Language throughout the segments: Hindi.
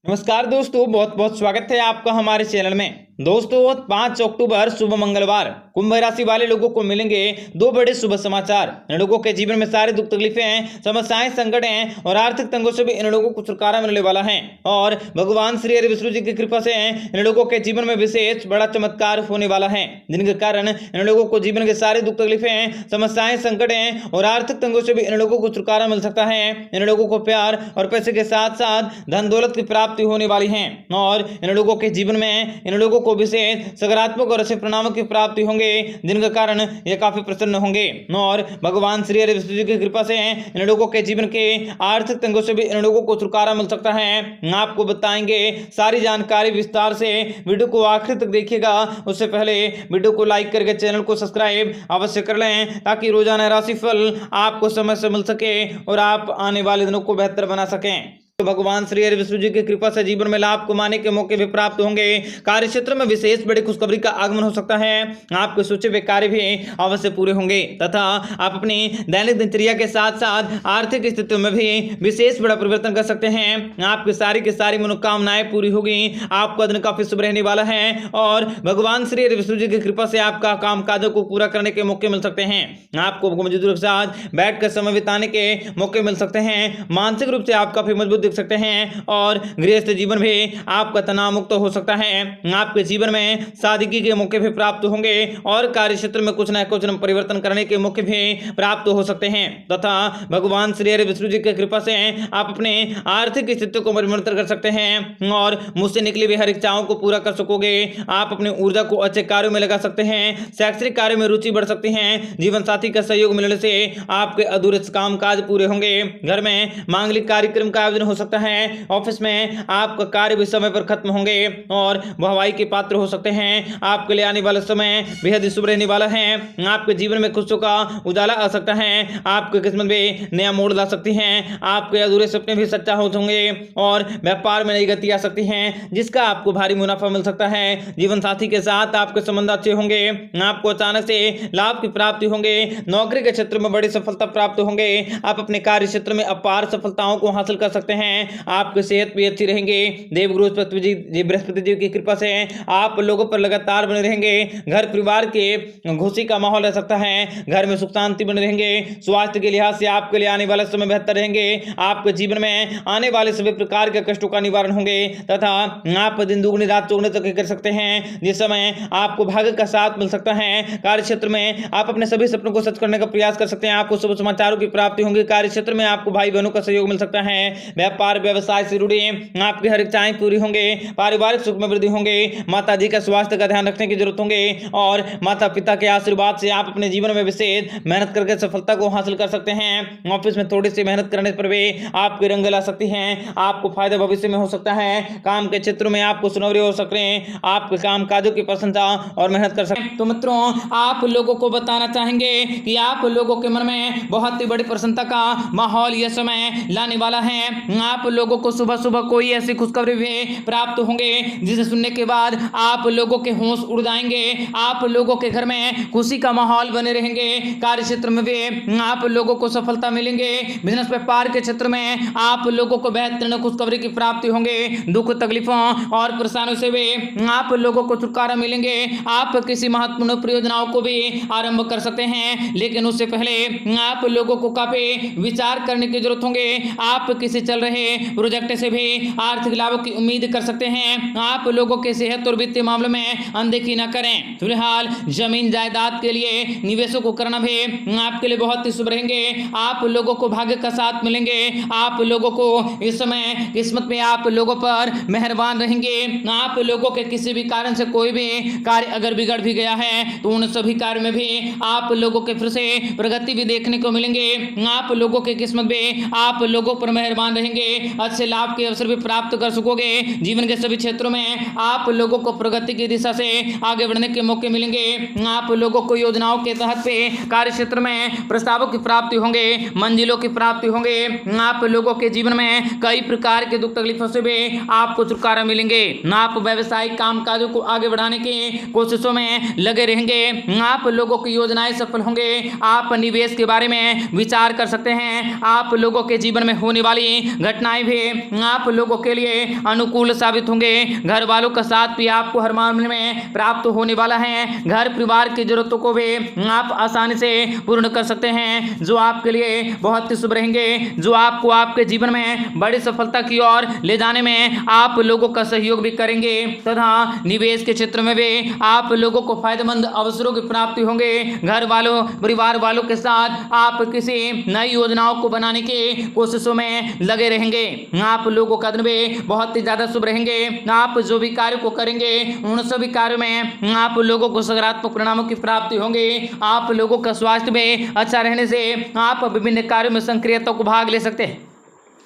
नमस्कार दोस्तों, बहुत बहुत स्वागत है आपका हमारे चैनल में। दोस्तों 5 अक्टूबर शुभ मंगलवार कुंभ राशि वाले लोगों को मिलेंगे दो बड़े शुभ समाचार। इन लोगों के जीवन में सारे दुख तकलीफें, समस्याएं, संकट हैं और आर्थिक तंगों से भी इन लोगों को छुटकारा मिलने वाला है। और भगवान श्री हरि विष्णु जी की कृपा से इन लोगों के जीवन में विशेष बड़ा चमत्कार होने वाला है, जिनके कारण इन लोगों को जीवन के सारे दुख तकलीफें, समस्याएं, संकट हैं और आर्थिक तंगों से भी इन लोगों को छुटकारा मिल सकता है। इन लोगों को प्यार और पैसे के साथ साथ धन दौलत की प्राप्ति होने वाली है और इन लोगों के जीवन में इन लोगों को विशेष सकारात्मक और अच्छे परिणामों की प्राप्ति होंगे, जिनके कारण ये काफी प्रसन्न होंगे। और भगवान श्री हरि विष्णु जी की कृपा से इन लोगों के जीवन के आर्थिक तंगों से भी इन लोगों को छुटकारा मिल सकता है। आपको बताएंगे सारी जानकारी विस्तार से, वीडियो को आखिर तक देखिएगा। उससे पहले वीडियो को लाइक करके चैनल को सब्सक्राइब अवश्य कर लें, ताकि रोजाना राशिफल आपको समय से मिल सके और आप आने वाले दिनों को बेहतर बना सकें। तो भगवान श्री हरि विष्णु जी की कृपा से जीवन में लाभ कमाने के मौके भी प्राप्त होंगे। कार्य क्षेत्र में विशेष बड़ी खुशखबरी का आगमन हो सकता है। आपके सोचे हुए कार्य भी अवश्य पूरे होंगे तथा आप अपनी दैनिक दिनचर्या के साथ साथ आर्थिक स्थितियों में भी विशेष बड़ा परिवर्तन कर सकते हैं। आपकी सारी की सारी मनोकामनाएं पूरी होगी। आपका दिन काफी शुभ रहने वाला है और भगवान श्री हरि विष्णु जी की कृपा से आपका काम काजों को पूरा करने के मौके मिल सकते हैं। आपको मजदूरों के साथ बैठकर समय बिताने के मौके मिल सकते हैं। मानसिक रूप से आप काफी मजबूत सकते हैं और गृहस्थ जीवन भी आपका तनाव मुक्त हो सकता है। आपके जीवन में सादगी के मौके भी प्राप्त होंगे और कार्य क्षेत्र में कुछ न कुछ परिवर्तन करने के मौके भी प्राप्त हो सकते हैं तथा भगवान श्री हरि विष्णु जी की कृपा से आप अपने आर्थिक स्थिति को परिवर्तन कर सकते हैं और मुझसे निकली हुई हर इच्छाओं को पूरा कर सकोगे। आप अपनी ऊर्जा को अच्छे कार्यों में लगा सकते हैं। शैक्षणिक कार्य में रुचि बढ़ सकती है। जीवन साथी का सहयोग मिलने से आपके अधूरे काम काज पूरे होंगे। घर में मांगलिक कार्यक्रम का आयोजन हो सकता है। ऑफिस में आपका कार्य भी समय पर खत्म होंगे और वाहवाही के पात्र हो सकते हैं। आपके लिए आने वाला समय बेहद शुभ रहने वाला है। आपके जीवन में खुशियों का उजाला आ सकता है। आपकी किस्मत भी नया मोड़ ला सकती है। आपके अधूरे सपने भी सच्चा होंगे और व्यापार में नई गति आ सकती है, जिसका आपको भारी मुनाफा मिल सकता है। जीवन साथी के साथ आपके संबंध अच्छे होंगे। आपको अचानक से लाभ की प्राप्ति होंगे। नौकरी के क्षेत्र में बड़ी सफलता प्राप्त होंगे। आप अपने कार्य क्षेत्र में अपार सफलताओं को हासिल कर सकते हैं। आपकी सेहत भी अच्छी रहेंगे। देवगुरु बृहस्पति जी की कृपा से आप लोगों पर लगातार बने रहेंगे। घर परिवार के खुशी का माहौल रह सकता है। घर में सुख शांति बने रहेंगे। स्वास्थ्य के लिहाज से आपके लिए आने वाला समय बेहतर रहेंगे। आपके जीवन में आने वाले सभी प्रकार के कष्टों का निवारण होंगे तथा आप दिन दुगनी रात चौगुनी तक कर सकते हैं, जिस समय आपको भाग्य का साथ मिल सकता है। कार्य क्षेत्र में आप अपने सभी सपनों को सच करने का प्रयास कर सकते हैं। आपको शुभ समाचारों की प्राप्ति होंगी। कार्य क्षेत्र में आपको भाई बहनों का सहयोग मिल सकता है। व्यापार व्यवसाय से जुड़ी आपकी हर इच्छाएं पूरी होंगे। पारिवारिक सुख में वृद्धि होंगे। माता जी का स्वास्थ्य का ध्यान रखने की जरूरत होंगे और माता पिता के आशीर्वाद से आप अपने जीवन में विशेष मेहनत करके सफलता को हासिल कर सकते हैं। ऑफिस में थोड़ी सी मेहनत करने पर भी आपके रंग ला सकती हैं। आपको फायदा भविष्य में हो सकता है। काम के क्षेत्र में आपको सुनहरे हो सकते हैं। आपके काम काजों की प्रशंसा और मेहनत कर सकते हैं। तो मित्रों, आप लोगों को बताना चाहेंगे कि आप लोगों के मन में बहुत ही बड़ी प्रसन्नता का माहौल यह समय लाने वाला है। आप लोगों को सुबह सुबह कोई ऐसी खुशखबरी भी प्राप्त होंगे जिसे सुनने के बाद आप लोगों के होश उड़ जाएंगे। आप लोगों के घर में खुशी का माहौल बने रहेंगे। कार्य क्षेत्र में भी आप लोगों को सफलता मिलेंगे। बिजनेस व्यापार के क्षेत्र में आप लोगों को बेहतरीन खुशखबरी की प्राप्ति होंगे। दुख तकलीफों और परेशानियों से भी आप लोगों को छुटकारा मिलेंगे। आप किसी महत्वपूर्ण परियोजनाओं को भी आरंभ कर सकते हैं, लेकिन उससे पहले आप लोगों को काफी विचार करने की जरूरत होंगे। आप किसी चल रहे प्रोजेक्ट से भी आर्थिक लाभों की उम्मीद कर सकते हैं। आप लोगों के सेहत और वित्तीय मामलों में अनदेखी न करें। फिलहाल जमीन जायदाद के लिए निवेशों को करना भी आपके लिए बहुत ही शुभ रहेंगे। आप लोगों को भाग्य का साथ मिलेंगे। आप लोगों को इस समय किस्मत में आप लोगों पर मेहरबान रहेंगे। आप लोगों के किसी भी कारण से कोई भी कार्य अगर बिगड़ भी गया है तो उन सभी कार्य में भी आप लोगों के फिर से प्रगति भी देखने को मिलेंगे। आप लोगों की किस्मत भी आप लोगों पर मेहरबान रहेंगे। अच्छे लाभ के अवसर भी प्राप्त कर सकोगे। जीवन के सभी क्षेत्रों में आप लोगों को प्रगति की दिशा से आगे बढ़ने के मौके मिलेंगे। आप लोगों को योजनाओं के तहत पे कार्य क्षेत्र में प्रस्तावों की प्राप्ति होंगे, मंजिलों की प्राप्ति होंगे। आप लोगों के जीवन में कई प्रकार के दुख तकलीफों से भी आपको छुटकारा मिलेंगे। आप व्यवसायिक कामकाजों को आगे बढ़ाने की कोशिशों में लगे रहेंगे। आप लोगों की योजनाएं सफल होंगे। आप निवेश के बारे में विचार कर सकते हैं। आप लोगों के जीवन में होने वाली घटनाएं भी आप लोगों के लिए अनुकूल साबित होंगे। घर वालों का साथ भी आपको हर मामले में प्राप्त होने वाला है। घर परिवार की जरूरतों को भी आप आसानी से पूर्ण कर सकते हैं, जो आपके लिए बहुत ही शुभ रहेंगे, जो आपको आपके जीवन में बड़ी सफलता की ओर ले जाने में आप लोगों का सहयोग भी करेंगे तथा निवेश के क्षेत्र में भी आप लोगों को फायदेमंद अवसरों की प्राप्ति होंगे। घर वालों परिवार वालों के साथ आप किसी नई योजनाओं को बनाने की कोशिशों में लगे रहेंगे। आप लोगों का दिन भी बहुत ही ज्यादा शुभ रहेंगे। आप जो भी कार्य को करेंगे उन सभी कार्यों में आप लोगों को सकारात्मक परिणामों की प्राप्ति होंगे। आप लोगों का स्वास्थ्य में अच्छा रहने से आप विभिन्न कार्यों में सक्रियता को भाग ले सकते हैं।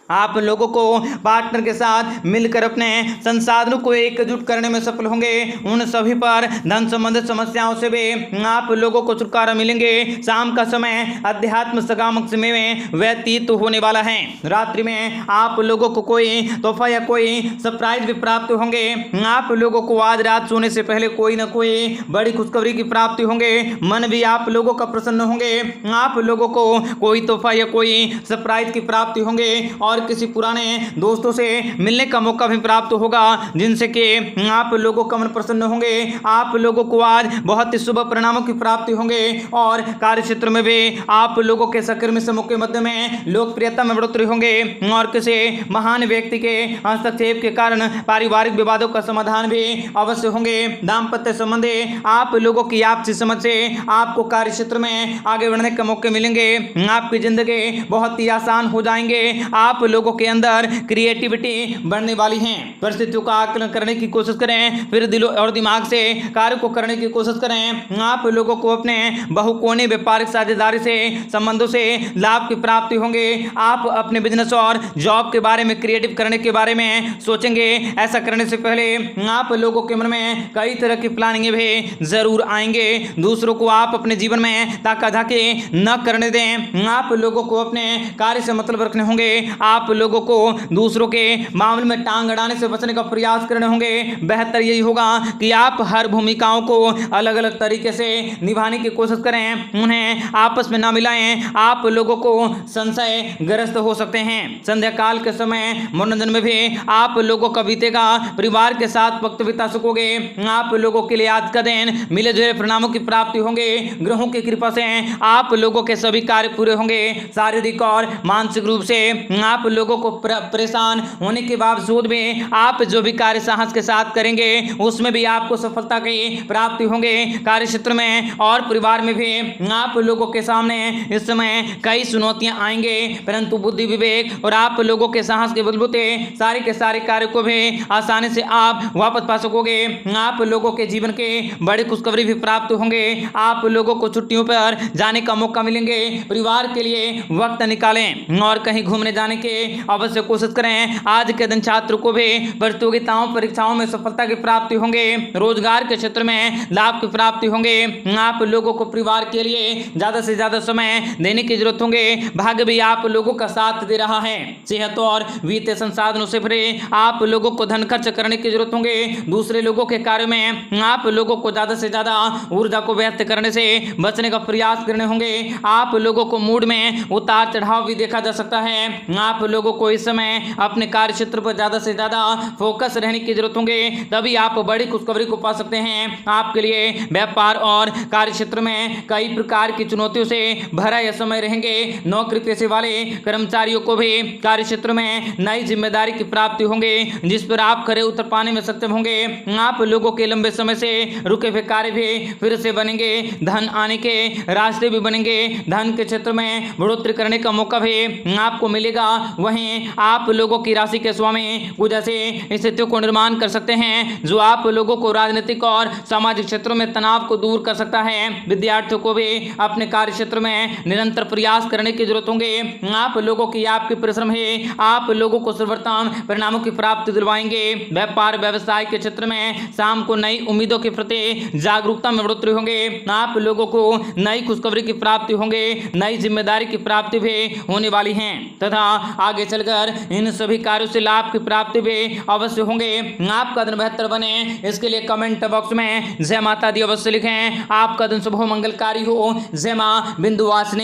आप लोगों को पार्टनर के साथ मिलकर अपने संसाधनों को एकजुट करने में सफल होंगे। उन सभी पर धन संबंधित समस्याओं से भी आप लोगों को छुटकारा मिलेंगे। शाम का समय अध्यात्म सकामक समय में व्यतीत होने वाला है। रात्रि में आप लोगों को कोई तोहफा या कोई सरप्राइज भी प्राप्त होंगे। आप लोगों को आज रात सोने से पहले कोई न कोई बड़ी खुशखबरी की प्राप्ति होंगे। मन भी आप लोगों का प्रसन्न होंगे। आप लोगों को कोई तोहफा या कोई सरप्राइज की प्राप्ति होंगे और किसी पुराने दोस्तों से मिलने का मौका भी प्राप्त होगा, जिनसे कि आप लोगों का मन प्रसन्न होंगे। आप लोगों को आज बहुत ही शुभ परिणामों की प्राप्ति होंगे और कार्य क्षेत्र में भी आप लोगों के सक्रिय समूह के मध्य में लोकप्रियता में बढ़ोतरी होंगे और किसी महान व्यक्ति के हस्तक्षेप के कारण पारिवारिक विवादों का समाधान भी अवश्य होंगे। दाम्पत्य संबंधी आप लोगों की आपसी समझ से आपको कार्य क्षेत्र में आगे बढ़ने के मौके मिलेंगे। आपकी जिंदगी बहुत ही आसान हो जाएंगे। आप लोगों के अंदर क्रिएटिविटी बढ़ने वाली है। परिस्थितियों का आकलन करने की कोशिश करें, फिर दिलो और दिमाग से कार्य को करने की कोशिश करें। आप लोगों को अपने बहुकोणीय व्यापारिक साझेदारी से संबंधों से लाभ की प्राप्ति होंगे। आप अपने बिजनेस और जॉब के बारे में क्रिएटिव करने के बारे में सोचेंगे। ऐसा करने से पहले आप लोगों के मन में कई तरह की प्लानिंग भी जरूर आएंगे। दूसरों को आप अपने जीवन में ताकाझाकी न करने दें। आप लोगों को अपने कार्य से मतलब रखने होंगे। आप लोगों को दूसरों के मामले में टांग अड़ाने से बचने का प्रयास करने होंगे। बेहतर यही होगा कि आप हर भूमिकाओं को अलग अलग तरीके से निभाने की कोशिश करें, उन्हें आपस में ना मिलाएं। आप लोगों को संशय ग्रस्त हो सकते हैं। संध्या काल के समय मनोरंजन में भी आप लोगों का बीतेगा। परिवार के साथ वक्त बिता सकोगे। आप लोगों के लिए आज का दिन मिले जुले परिणामों की प्राप्ति होंगे। ग्रहों की कृपा से आप लोगों के सभी कार्य पूरे होंगे। शारीरिक और मानसिक रूप से आप लोगों को परेशान होने के बावजूद भी आप जो भी कार्य साहस के साथ करेंगे उसमें भी आपको सफलता की प्राप्ति होंगे। कार्य क्षेत्र में और परिवार में भी आप लोगों के सामने इस समय कई चुनौतियां आएंगे, परंतु बुद्धि विवेक और आप लोगों के साहस के बलबूते सारे के सारे कार्य को भी आसानी से आप वापस पा सकोगे। आप लोगों के जीवन के बड़ी खुशखबरी भी प्राप्त होंगे। आप लोगों को छुट्टियों पर जाने का मौका मिलेंगे। परिवार के लिए वक्त निकालें और कहीं घूमने जाने के अवश्य कोशिश करें। आज के दिन छात्र को भी प्रतियोगिताओं परीक्षाओं में सफलता की प्राप्ति होंगे। रोजगार के क्षेत्र में लाभ की प्राप्ति होंगे। आप लोगों को परिवार के लिए ज्यादा से ज्यादा समय देने की जरूरत होंगे। भाग्य भी आप लोगों का साथ दे रहा है। सेहत और वित्तीय संसाधनों से भरे आप लोगों को धन खर्च करने की जरूरत होंगे। दूसरे लोगों के कार्य में आप लोगों को ज्यादा से ज्यादा ऊर्जा को व्यक्त करने से बचने का प्रयास करने होंगे। आप लोगों को मूड में उतार चढ़ाव भी देखा जा सकता है। आप लोगों को इस समय अपने कार्य क्षेत्र पर ज्यादा से ज्यादा फोकस रहने की जरूरत होंगे, तभी आप बड़ी खुशखबरी को पा सकते हैं। आपके लिए व्यापार और कार्य क्षेत्र में कई प्रकार की चुनौतियों से भरा यह समय रहेंगे। नौकरी पेशे वाले कर्मचारियों को भी कार्य क्षेत्र में नई जिम्मेदारी की प्राप्ति होंगे, जिस पर आप खरे उतर पाने में सक्षम होंगे। आप लोगों के लंबे समय से रुके हुए कार्य भी फिर से बनेंगे। धन आने के रास्ते भी बनेंगे। धन के क्षेत्र में बढ़ोतरी करने का मौका भी आपको मिलेगा। वहीं आप लोगों की राशि के स्वामी कुछ ऐसे स्थितियों को निर्माण कर सकते हैं जो आप लोगों को राजनीतिक और सामाजिक क्षेत्रों में तनाव को दूर कर सकता है। विद्यार्थियों को भी अपने कार्य क्षेत्र में निरंतर प्रयास करने की जरूरत होंगे। आप लोगों की आपकी परिश्रम है आप लोगों को सर्वोत्तम परिणामों की प्राप्ति दिलवाएंगे। व्यापार व्यवसाय के क्षेत्र में शाम को नई उम्मीदों के प्रति जागरूकता में बढ़ोतरी होंगे। आप लोगों को नई खुशखबरी की प्राप्ति होंगे। नई जिम्मेदारी की प्राप्ति भी होने वाली है तथा आगे चलकर इन सभी कार्यों से लाभ की प्राप्ति भी अवश्य होंगे। आपका दिन बेहतर बने इसके लिए कमेंट बॉक्स में जय माता दी अवश्य लिखें। आपका दिन शुभ हो, मंगलकारी हो। जय मां विंध्यवासिनी।